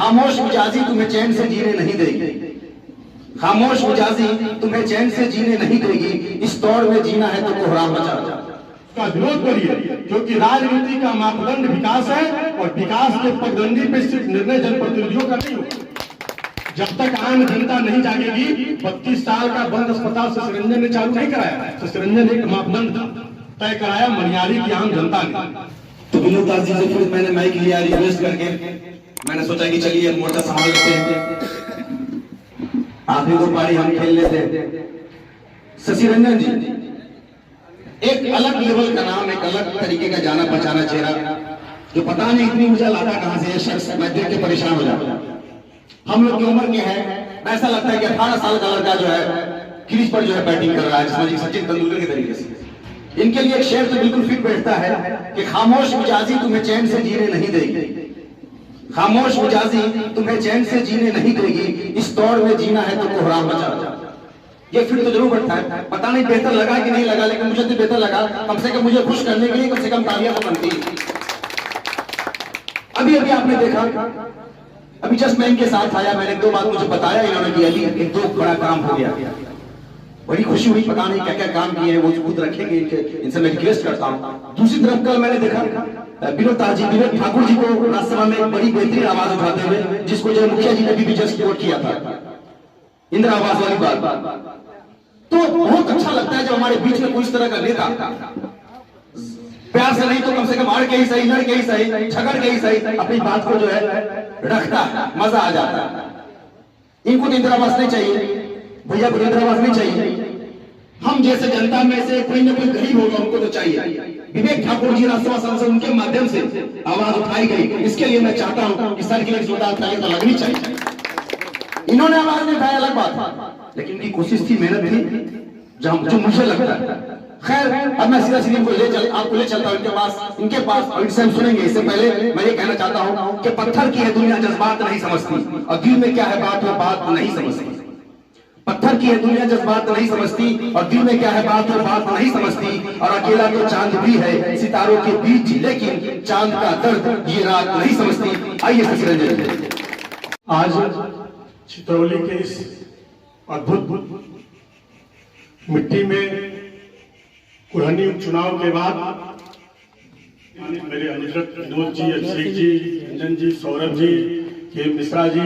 खामोश मिजाजी तुम्हें चैन से जीने नहीं देगी, खामोश मिजाजी तुम्हें चैन से जीने नहीं देगी, इस दौड़ में जीना है तो कोहराम मचा का विरोध करिए, क्योंकि राजनीति का मापदंड विकास है और विकास के पगडंडी पे सिर्फ निर्णय जनप्रतिनिधियों का नहीं होगा। जब तक आम जनता नहीं जागेगी, 32 साल का बंद अस्पताल शशि रंजन ने चालू नहीं कराया। शशि रंजन एक मापदंड तय कराया, मनियारी की आम जनता ने। तो विनोद जी से फिर मैंने माइक लिया रिक्वेस्ट करके, मैंने सोचा कि चलिए मोर्चा संभाल लेते हैं, आखिरी 2 पारी हम खेल लेते हैं। शशि रंजन जी एक अलग लेवल का नाम, एक अलग तरीके का जाना पहचाना चेहरा, जो पता नहीं इतनी ऊर्जा लाता कहां से, शख्स मैं देख के परेशान हो जाता। हम लोग की उम्र के हैं, ऐसा लगता है कि 18 साल का लड़का जो है क्रीज पर जो है बैटिंग कर रहा है, जिसमें सचिन तेंदुलकर के तरीके से। इनके लिए एक शेर तो बिल्कुल फिट बैठता है कि खामोश मिजाजी तुम्हें चैन से जीने नहीं देगी, खामोश मिजाजी तुम्हें चैन से जीने नहीं देगी, इस दौड़ में जीना है तो कोहराम मचा। ये फिट तो जरूर बैठता है, पता नहीं बेहतर लगा कि नहीं लगा, लेकिन मुझे तो बेहतर लगा। कम से कम मुझे खुश करने के लिए कम से कम तालियां तो बनती। अभी अभी आपने देखा, अभी जस्ट मैं इनके साथ आया, मैंने 2 बात मुझे बताया इन्होंने कि अभी एक 2 बड़ा काम हो गया, बड़ी खुशी हुई। पता नहीं क्या क्या काम किए हैं, वो खुद रखेंगे, इनसे मैं रिक्वेस्ट करता हूं। दूसरी तरफ कल मैंने देखा विनोद ठाकुर जी को राज्यसभा में एक बड़ी बेहतरीन आवाज उठाते हुए, जिसको जो मुखिया जी ने भी जस्ट वोट किया था, इंदिरा आवास वाली बात। तो बहुत अच्छा लगता है जब हमारे बीच में कोई इस तरह का नेता प्यार से नहीं तो कम से कम अड़ के ही सही, लड़ के ही सही, झगड़ के ही सही, अपनी बात को जो है रखता है, मजा आ जाता है। इनको तो इंदिरा आवास नहीं चाहिए भैया, को इंदिरा आवास नहीं चाहिए। हम जैसे जनता में से कोई ना कोई गरीब होगा, उनको तो चाहिए। विवेक ठाकुर जी राज्यसभा सांसद, उनके माध्यम से आवाज उठाई गई, इसके लिए मैं चाहता हूं कि सर की एक जोरदार तालियां तो लगनी चाहिए। इन्होंने आवाज नहीं उठाया अलग बात, लेकिन इनकी कोशिश थी, मेहनत थी, जो मुझे लगता है। खैर अब मैं सीधा सीधी आपको ले चलता हूं इनके पास और इनसे हम सुनेंगे। इससे पहले मैं ये कहना चाहता हूं कि पत्थर की है दुनिया जज्बात नहीं समझती, और दिल में क्या है बात वो बात नहीं समझती। पत्थर की है दुनिया जज्बात नहीं समझती, और दिल में क्या है बात वो बात नहीं समझती। और अकेला तो चांद भी है सितारों के बीच, लेकिन चांद का दर्द ये रात नहीं समझती। आइए शशि रंजन। आज चित्रौली के इस अद्भुत मिट्टी में कुरहनी उपचुनाव के बाद मेरे अनुजरत विनोद जी, अभिषेक जी, रंजन जी, सौरभ जी, के मिश्रा जी,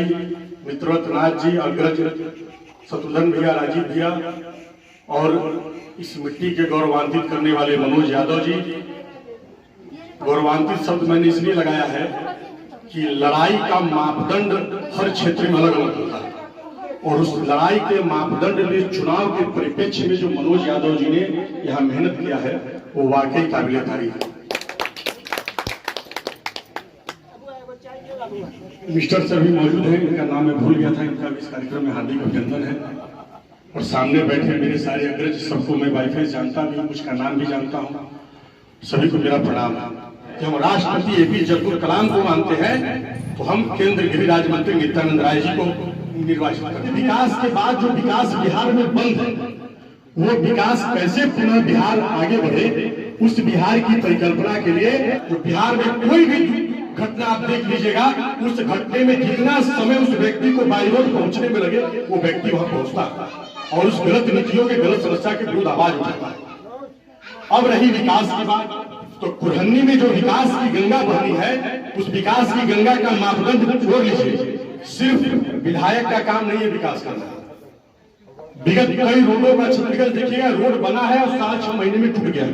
मित्रवत नाथ जी, अग्रज शत्रुघ्न भैया, राजीव भैया, और इस मिट्टी के गौरवान्वित करने वाले मनोज यादव जी। गौरवान्वित शब्द मैंने इसलिए लगाया है कि लड़ाई का मापदंड हर क्षेत्र में अलग अलग होता है, और उस लड़ाई के मापदंड में चुनाव के परिप्रेक्ष्य में जो मनोज यादव जी ने यहाँ मेहनत किया है, वो वाकई काबिल तारीफ है। मिस्टर सर भी मौजूद हैं, इनका नाम मैं भूल गया था, इनका भी इस कार्यक्रम में हार्दिक अभिनंदन है। और सामने बैठे मेरे सारे अग्रज, सबको मैं वाईफाई जानता भी हूँ, कुछ का नाम भी जानता हूँ, सभी को मेरा प्रणाम है। जब हम राष्ट्रपति APJ अब्दुल कलाम को मानते हैं, तो हम केंद्र गृह राज्य मंत्री नित्यानंद राय जी को निर्वाचित करते हैं। विकास के बाद जो विकास बिहार में बंद है, वो विकास कैसे पुनः बिहार आगे बढ़े, उस बिहार की परिकल्पना के लिए जो बिहार में कोई भी घटना आप देख लीजिएगा, उस घटने में जितना समय उस व्यक्ति को बाई रोड पहुंचने में लगे, वो व्यक्ति वहां पहुंचता है और उस गलत नीतियों के गलत समस्या के विरुद्ध आवाज उठाता है। अब रही विकास की बात, तो कुरहनी में जो विकास की गंगा बहनी है, उस विकास की गंगा का मापदंड जोड़ लीजिए। सिर्फ विधायक का काम नहीं है विकास करना। विगत कई रोडों का छत्तीसगढ़ देखिएगा, रोड बना है और 7-6 महीने में टूट गया।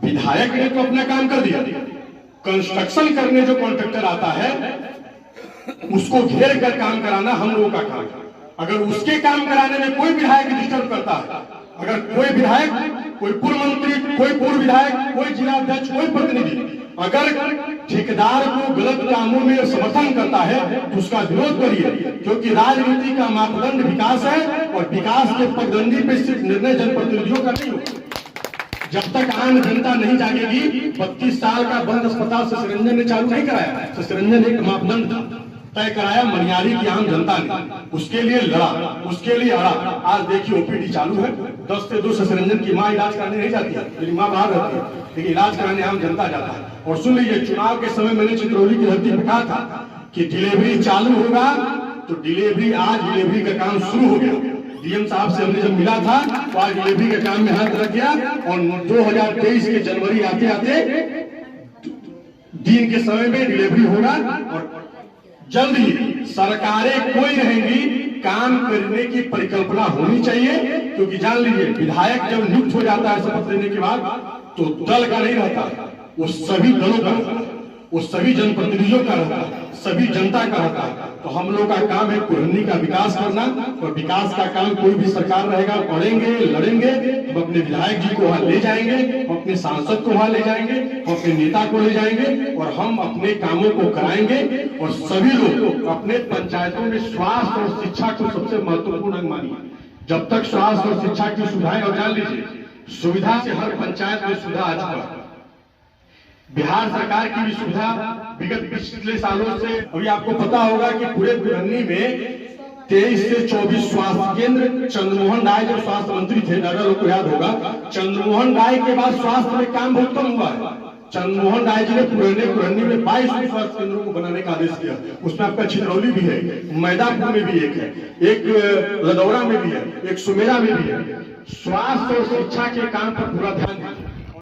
विधायक ने तो अपना काम कर दिया, कंस्ट्रक्शन करने जो कॉन्ट्रैक्टर आता है उसको घेर कर काम कराना हम लोगों का काम है। अगर उसके काम कराने में कोई विधायक डिस्टर्ब करता है, अगर कोई विधायक, कोई पूर्व मंत्री, कोई पूर्व विधायक, कोई जिला अध्यक्ष, कोई प्रतिनिधि अगर ठेकेदार को गलत कामों में समर्थन करता है तो उसका विरोध करिए, क्योंकि राजनीति का मापदंड विकास है और विकास के पगडंडी पे सिर्फ निर्णय जनप्रतिनिधियों का नहीं होगा। जब तक आम जनता नहीं जागेगी, 32 साल का बंद अस्पताल शशि रंजन ने चालू नहीं कराया। शशि रंजन एक मापदंड तय कराया, मनियारी की आम जनता ने उसके लिए लड़ा, उसके लिए अड़ा। आज देखिए OPD चालू है, 10 से 2 शशि रंजन की माँ इलाज कराने नहीं जाती है, मेरी माँ बाहर रहती है, लेकिन इलाज कराने आम जनता जाता है। और सुन लीजिए, चुनाव के समय मैंने चित्रौली की धरती पे कहा था कि डिलीवरी चालू होगा, तो डिलीवरी आज डिलीवरी का काम शुरू हो गया। डीएम साहब से हमने जब मिला था तो आज डिलीवरी के काम में हाथ रख गया और 2023 के जनवरी आते आते दिन के समय में डिलीवरी होगा और जल्द ही सरकारें कोई रहेंगी, काम करने की परिकल्पना होनी चाहिए। क्योंकि जान लीजिए, विधायक जब नियुक्त हो जाता है शपथ लेने के बाद, तो दल का नहीं रहता, वो सभी दलों का रहता है, वो सभी जनप्रतिनिधियों का रहता है, सभी जनता का रहता है। तो हम लोग का काम है कुरहनी का विकास करना, और विकास का काम कोई भी सरकार रहेगा, पढ़ेंगे, लड़ेंगे, हम अपने विधायक जी को वहां ले जाएंगे, हम अपने सांसद को वहां ले जाएंगे, हम अपने नेता को ले जाएंगे और हम अपने कामों को कराएंगे। और सभी लोग अपने पंचायतों में स्वास्थ्य और शिक्षा को सबसे महत्वपूर्ण अंग मानिए। जब तक स्वास्थ्य और शिक्षा की सुविधाएं, और जान लीजिए, सुविधा से हर पंचायत में सुविधा आ चुका है। बिहार सरकार की भी सुविधा विगत पिछले सालों से, अभी आपको पता होगा कि पूरे कुरहनी में 23 से 24 स्वास्थ्य केंद्र, चंद्रमोहन राय जब स्वास्थ्य मंत्री थे, ज्यादा लोग को याद होगा, चंद्रमोहन राय के बाद स्वास्थ्य में काम बहुत कम हुआ है। चंद्रमोहन राय जी ने कुरहनी में 22 स्वास्थ्य केंद्रों को बनाने का आदेश किया। उसमें आपका छिंदरौली भी है, मैदापुर में भी एक है, एक लदौरा में भी है, एक सुमेरा में भी है। स्वास्थ्य और शिक्षा के काम पर पूरा ध्यान दीजिए।